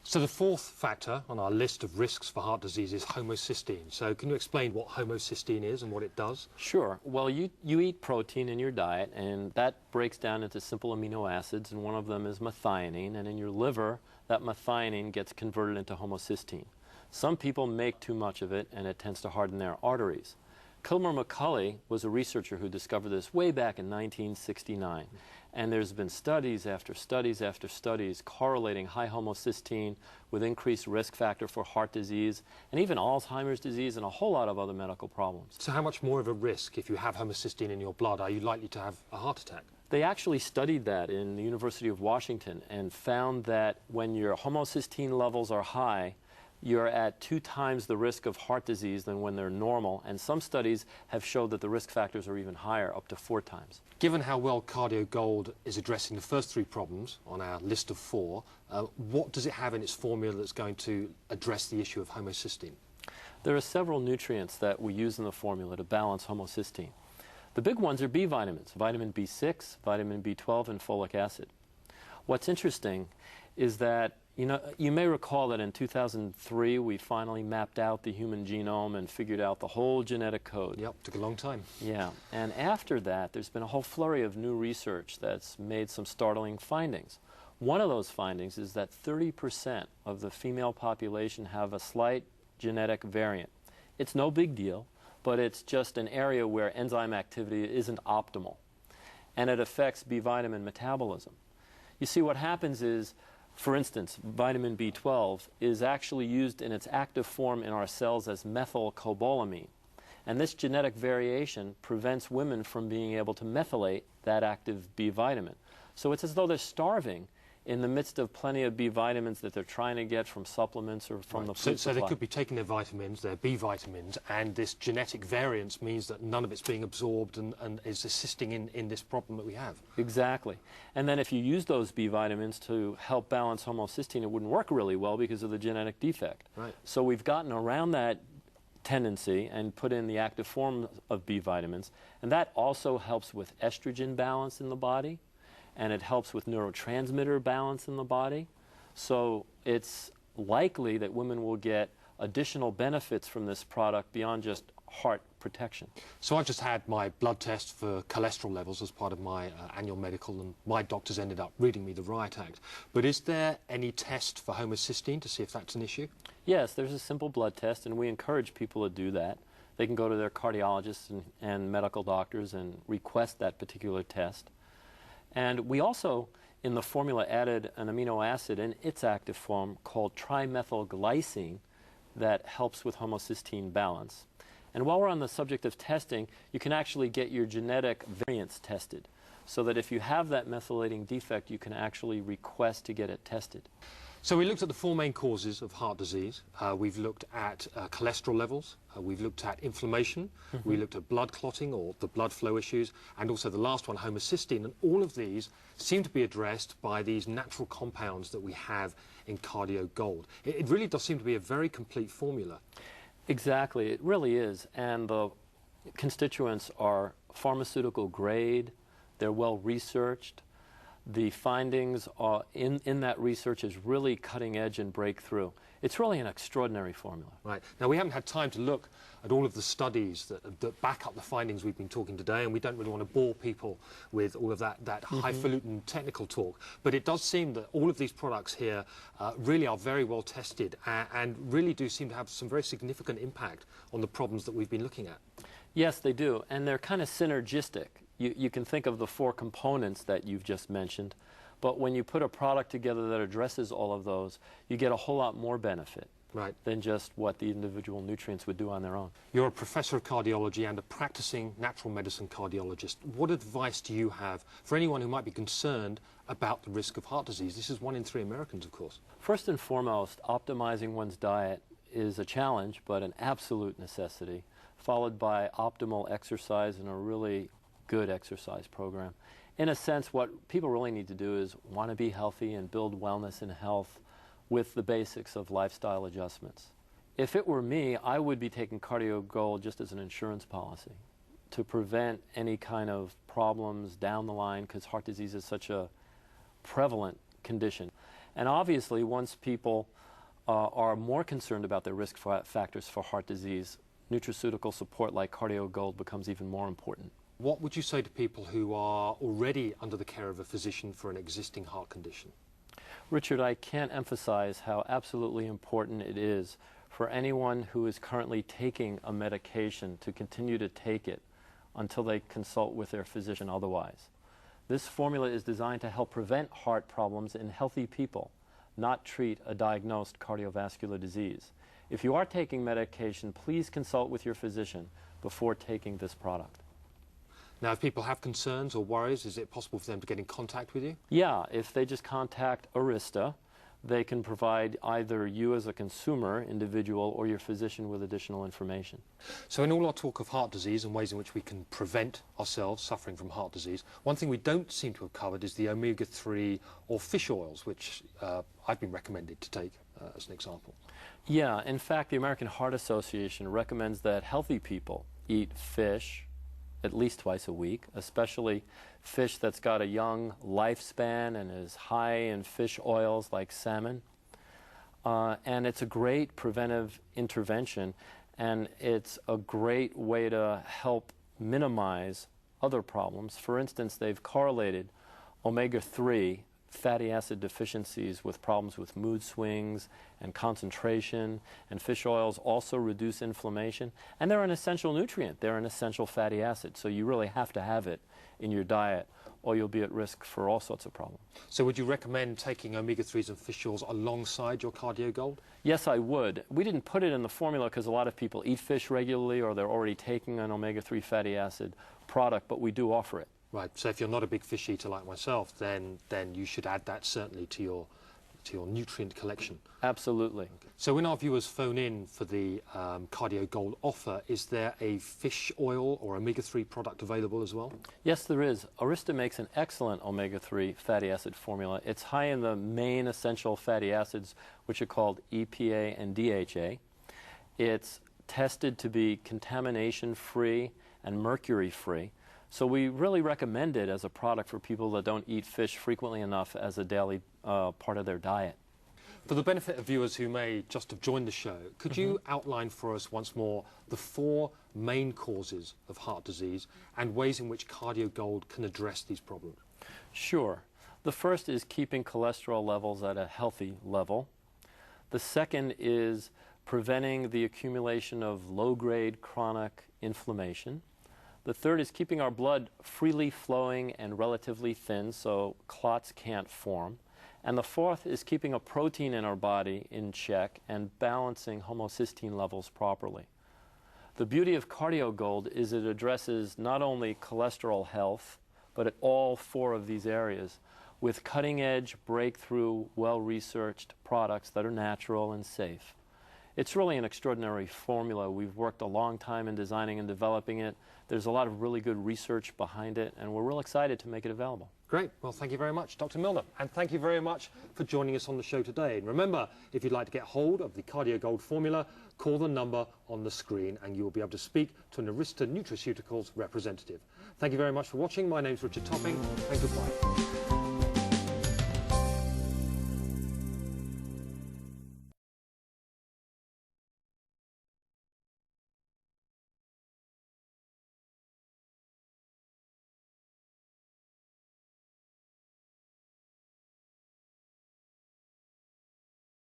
So the fourth factor on our list of risks for heart disease is homocysteine. So can you explain what homocysteine is and what it does? Sure. Well, you eat protein in your diet, and that breaks down into simple amino acids, and one of them is methionine, and in your liver, that methionine gets converted into homocysteine. Some people make too much of it, and it tends to harden their arteries. Kilmer-McCulley was a researcher who discovered this way back in 1969. And there's been studies after studies after studies correlating high homocysteine with increased risk factor for heart disease and even Alzheimer's disease and a whole lot of other medical problems. So how much more of a risk if you have homocysteine in your blood? Are you likely to have a heart attack? They actually studied that in the University of Washington and found that when your homocysteine levels are high, you're at 2 times the risk of heart disease than when they're normal, and some studies have showed that the risk factors are even higher, up to 4 times. Given how well CardioGOLD is addressing the first 3 problems on our list of 4, what does it have in its formula that's going to address the issue of homocysteine? There are several nutrients that we use in the formula to balance homocysteine. The big ones are B vitamins, vitamin B6, vitamin B12, and folic acid. What's interesting is that you may recall that in 2003 we finally mapped out the human genome and figured out the whole genetic code. Yep, took a long time. Yeah, and after that there's been a whole flurry of new research that's made some startling findings. One of those findings is that 30% of the female population have a slight genetic variant. It's no big deal, but it's just an area where enzyme activity isn't optimal, and it affects B vitamin metabolism. You see, what happens is, for instance, vitamin B12 is actually used in its active form in our cells as methylcobalamin. And this genetic variation prevents women from being able to methylate that active B vitamin. So it's as though they're starving in the midst of plenty of B vitamins that they're trying to get from supplements or from the food supply. So they could be taking their vitamins, their B vitamins, and this genetic variance means that none of it's being absorbed and is assisting in this problem that we have. Exactly. And then if you use those B vitamins to help balance homocysteine, it wouldn't work really well because of the genetic defect. Right. So we've gotten around that tendency and put in the active form of B vitamins, and that also helps with estrogen balance in the body, and it helps with neurotransmitter balance in the body. So it's likely that women will get additional benefits from this product beyond just heart protection. So I just had my blood test for cholesterol levels as part of my annual medical, and my doctors ended up reading me the Riot Act. But is there any test for homocysteine to see if that's an issue? Yes, there's a simple blood test, and we encourage people to do that. They can go to their cardiologists and medical doctors and request that particular test. And we also, in the formula, added an amino acid in its active form called trimethylglycine that helps with homocysteine balance. And while we're on the subject of testing, you can actually get your genetic variants tested, so that if you have that methylating defect, you can actually request to get it tested. So we looked at the 4 main causes of heart disease. We've looked at cholesterol levels. We've looked at inflammation. We looked at blood clotting or the blood flow issues, and also the last one, homocysteine. And all of these seem to be addressed by these natural compounds that we have in CardioGOLD. It really does seem to be a very complete formula. Exactly, it really is. And the constituents are pharmaceutical grade. They're well researched. The findings in that research is really cutting edge and breakthrough. It's really an extraordinary formula. Right. Now, we haven't had time to look at all of the studies that back up the findings we've been talking today, and we don't really want to bore people with all of that highfalutin technical talk. But it does seem that all of these products here really are very well tested and really do seem to have some very significant impact on the problems that we've been looking at. Yes, they do, and they're kind of synergistic. You can think of the 4 components that you've just mentioned, but when you put a product together that addresses all of those, you get a whole lot more benefit than just what the individual nutrients would do on their own. You're a professor of cardiology and a practicing natural medicine cardiologist. What advice do you have for anyone who might be concerned about the risk of heart disease? This is 1 in 3 Americans, of course. First and foremost, optimizing one's diet is a challenge, but an absolute necessity, followed by optimal exercise and a really good exercise program. In a sense, what people really need to do is want to be healthy and build wellness and health with the basics of lifestyle adjustments. If it were me, I would be taking CardioGOLD just as an insurance policy to prevent any kind of problems down the line, because heart disease is such a prevalent condition. And obviously, once people are more concerned about their risk factors for heart disease, nutraceutical support like CardioGOLD becomes even more important. What would you say to people who are already under the care of a physician for an existing heart condition? Richard, I can't emphasize how absolutely important it is for anyone who is currently taking a medication to continue to take it until they consult with their physician otherwise. This formula is designed to help prevent heart problems in healthy people, not treat a diagnosed cardiovascular disease. If you are taking medication, please consult with your physician before taking this product. Now, if people have concerns or worries, is it possible for them to get in contact with you? Yeah, if they just contact Arista, they can provide either you as a consumer, individual, or your physician with additional information. So in all our talk of heart disease and ways in which we can prevent ourselves suffering from heart disease, one thing we don't seem to have covered is the omega-3 or fish oils, which I've been recommended to take as an example. Yeah, in fact, the American Heart Association recommends that healthy people eat fish at least twice a week, especially fish that's got a young lifespan and is high in fish oils like salmon. And it's a great preventive intervention, and it's a great way to help minimize other problems. For instance, they've correlated omega-3 fatty acid deficiencies with problems with mood swings and concentration, and fish oils also reduce inflammation, and they're an essential nutrient. They're an essential fatty acid, so you really have to have it in your diet or you'll be at risk for all sorts of problems. So would you recommend taking omega-3s and fish oils alongside your CardioGOLD? Yes, I would. We didn't put it in the formula because a lot of people eat fish regularly or they're already taking an omega-3 fatty acid product, but we do offer it. Right, so if you're not a big fish eater like myself, then you should add that certainly to your nutrient collection. Absolutely. So when our viewers phone in for the CardioGOLD offer, is there a fish oil or omega-3 product available as well? Yes, there is. Arista makes an excellent omega-3 fatty acid formula. It's high in the main essential fatty acids, which are called EPA and DHA. It's tested to be contamination-free and mercury-free. So we really recommend it as a product for people that don't eat fish frequently enough as a daily part of their diet. For the benefit of viewers who may just have joined the show, could you outline for us once more the 4 main causes of heart disease and ways in which CardioGOLD can address these problems? Sure. The first is keeping cholesterol levels at a healthy level. The second is preventing the accumulation of low-grade chronic inflammation. The third is keeping our blood freely flowing and relatively thin so clots can't form. And the fourth is keeping a protein in our body in check and balancing homocysteine levels properly. The beauty of CardioGOLD is it addresses not only cholesterol health, but at all 4 of these areas with cutting-edge, breakthrough, well-researched products that are natural and safe. It's really an extraordinary formula. We've worked a long time in designing and developing it. There's a lot of really good research behind it, and we're real excited to make it available. Great. Well, thank you very much, Dr. Milner. And thank you very much for joining us on the show today. And remember, if you'd like to get hold of the CardioGOLD formula, call the number on the screen and you will be able to speak to an Arista Nutraceuticals representative. Thank you very much for watching. My name's Richard Topping, and goodbye.